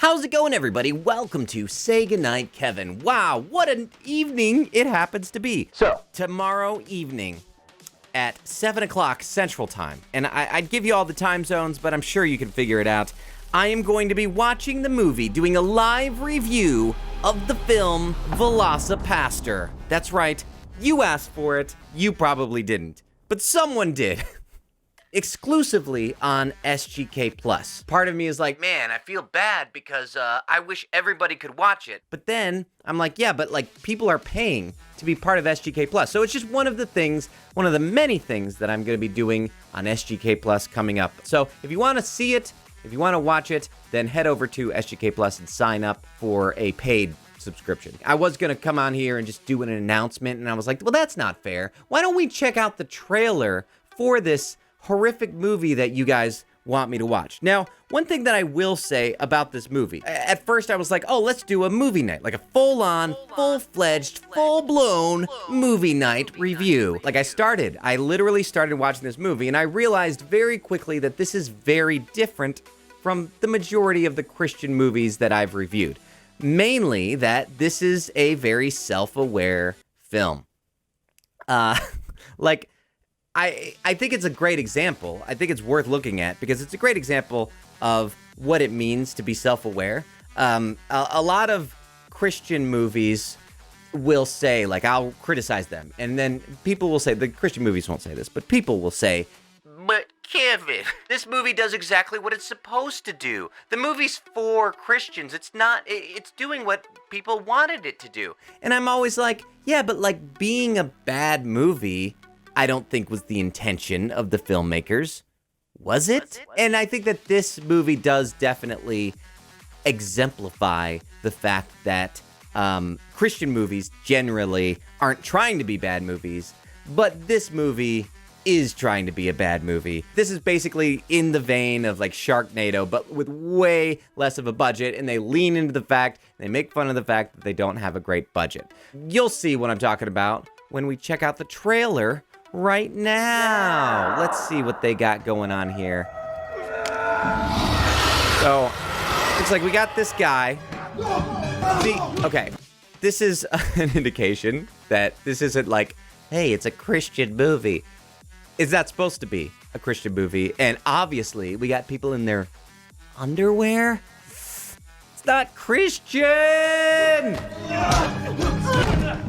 How's it going, everybody? Welcome to Say Goodnight, Kevin. Wow, what an evening it happens to be. So, tomorrow evening at 7 o'clock Central Time, and I'd give you all the time zones, but I'm sure you can figure it out. I am going to be watching the movie, doing a live review of the film VelociPastor. That's right, you asked for it, you probably didn't, but someone did. Exclusively on SGK+. Part of me is like, man, I feel bad because I wish everybody could watch it. But then I'm like, yeah, but like people are paying to be part of SGK+. So it's just one of the things, one of the many things that I'm going to be doing on SGK+ coming up. So if you want to see it, if you want to watch it, then head over to SGK+ and sign up for a paid subscription. I was going to come on here and just do an announcement, and I was like, well, that's not fair. Why don't we check out the trailer for this horrific movie that you guys want me to watch? Now, one thing that I will say about this movie, at first I was like, oh, let's do a movie night, like a full-on, full-fledged, full-blown movie night review. Like I literally started watching this movie, and I realized very quickly that this is very different from the majority of the Christian movies that I've reviewed. Mainly that this is a very self-aware film. I think it's a great example. I think it's worth looking at because it's a great example of what it means to be self-aware. A lot of Christian movies will say, like, I'll criticize them, and then people will say, the Christian movies won't say this, but people will say, but Kevin, this movie does exactly what it's supposed to do. The movie's for Christians. It's doing what people wanted it to do. And I'm always like, yeah, but like being a bad movie, I don't think was the intention of the filmmakers. Was it? And I think that this movie does definitely exemplify the fact that Christian movies generally aren't trying to be bad movies, but this movie is trying to be a bad movie. This is basically in the vein of like Sharknado, but with way less of a budget, and they lean into the fact, they make fun of the fact that they don't have a great budget. You'll see what I'm talking about when we check out the trailer right now. Let's see what they got going on here. So, it's like we got this guy. See, okay, this is an indication that this isn't like, hey, it's a Christian movie. Is that supposed to be a Christian movie? And obviously, we got people in their underwear. It's not Christian!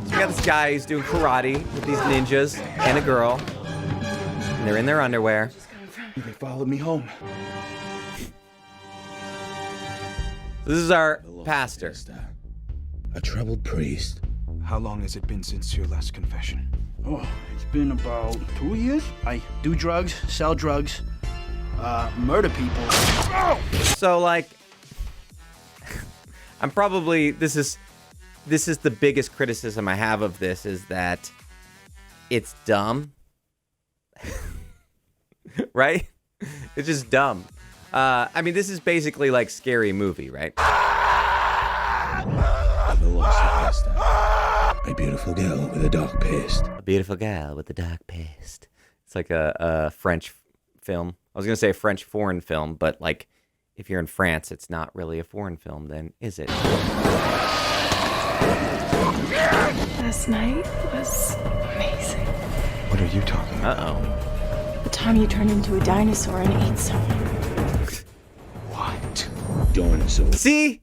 We got this guy who's doing karate with these ninjas and a girl, and they're in their underwear. They followed me home. This is our pastor. A troubled priest. How long has it been since your last confession? Oh, it's been about 2 years. I do drugs, sell drugs, murder people. So, like, I'm probably, this is the biggest criticism I have of this, is that it's dumb. Right? It's just dumb. I mean, this is basically like Scary Movie, right? A beautiful girl with a dark past. A beautiful girl with a dark past. It's like a French film. I was going to say a French foreign film, but like, if you're in France, it's not really a foreign film, then is it? Last night was amazing. What are you talking about? Uh-oh. The time you turned into a dinosaur and ate someone. What? Dinosaur. See?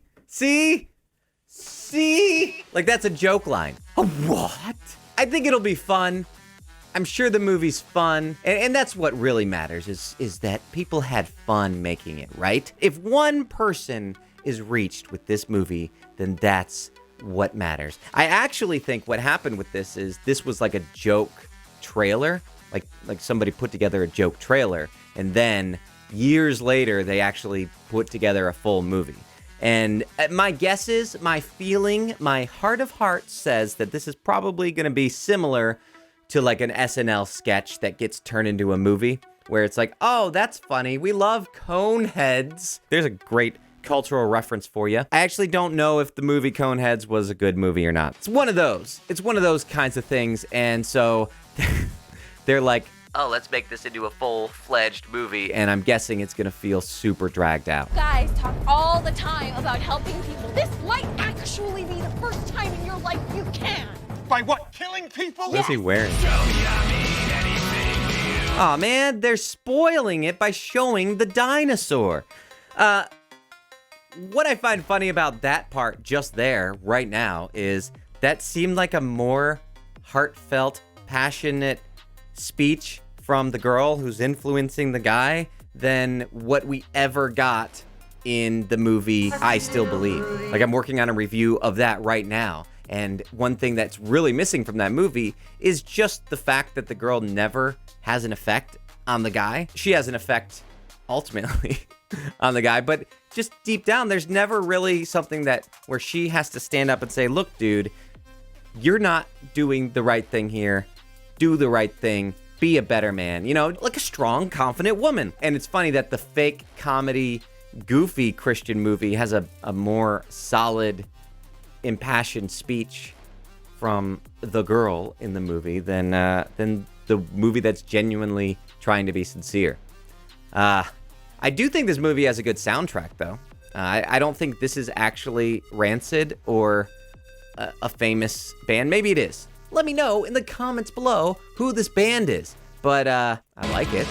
Like, that's a joke line. A what? I think it'll be fun. I'm sure the movie's fun. And that's what really matters, is that people had fun making it, right? If one person is reached with this movie, then that's what matters. I actually think what happened with this is this was like a joke trailer. Like somebody put together a joke trailer, and then years later, they actually put together a full movie. And my guess is, my feeling, my heart of hearts says that this is probably going to be similar to like an SNL sketch that gets turned into a movie, where it's like, oh, that's funny. We love Coneheads. There's a great cultural reference for you. I actually don't know if the movie Coneheads was a good movie or not. It's one of those. It's one of those kinds of things. And so they're like, oh, let's make this into a full-fledged movie, and I'm guessing it's gonna feel super dragged out. Guys talk all the time about helping people. This might actually be the first time in your life you can. By what? Killing people? What is he wearing? Oh man, they're spoiling it by showing the dinosaur. What I find funny about that part just there, right now, is that seemed like a more heartfelt, passionate speech from the girl who's influencing the guy than what we ever got in the movie I Still Believe. Like, I'm working on a review of that right now. And one thing that's really missing from that movie is just the fact that the girl never has an effect on the guy. She has an effect, ultimately, on the guy, but just deep down, there's never really something that where she has to stand up and say, look, dude, you're not doing the right thing here. Do the right thing. Be a better man. You know, like a strong, confident woman. And it's funny that the fake comedy, goofy Christian movie has a more solid, impassioned speech from the girl in the movie than the movie that's genuinely trying to be sincere. I do think this movie has a good soundtrack, though. I don't think this is actually Rancid or a famous band. Maybe it is. Let me know in the comments below who this band is. But I like it.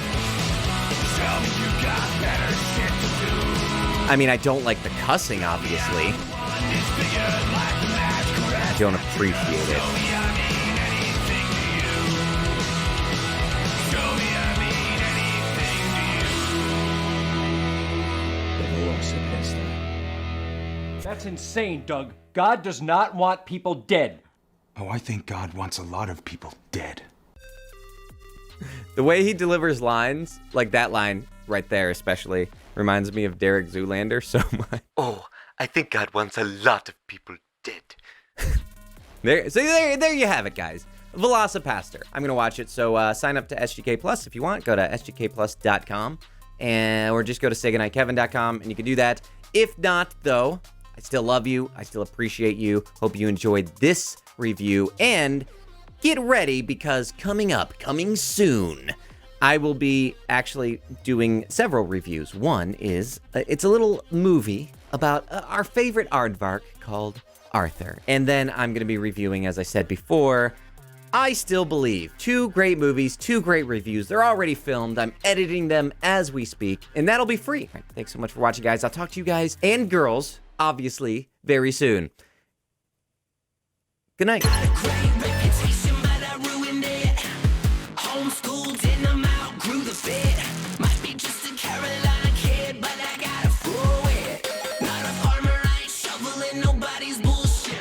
I mean, I don't like the cussing, obviously. I don't appreciate it. VelociPastor. That's insane, Doug. God does not want people dead. Oh, I think God wants a lot of people dead. The way he delivers lines, like that line right there especially, reminds me of Derek Zoolander so much. Oh, I think God wants a lot of people dead. There you have it, guys. VelociPastor. I'm going to watch it, so sign up to SGK Plus if you want. Go to sgkplus.com, or just go to SayGoodnightKevin.com, and you can do that. If not, though, I still love you. I still appreciate you. Hope you enjoyed this review, and get ready because coming soon, I will be actually doing several reviews. One is, it's a little movie about our favorite aardvark called Arthur. And then I'm going to be reviewing, as I said before, I Still Believe. 2 great movies, 2 great reviews. They're already filmed. I'm editing them as we speak, and that'll be free. All right, thanks so much for watching, guys. I'll talk to you guys and girls, obviously, very soon. Good night. Nobody's bull.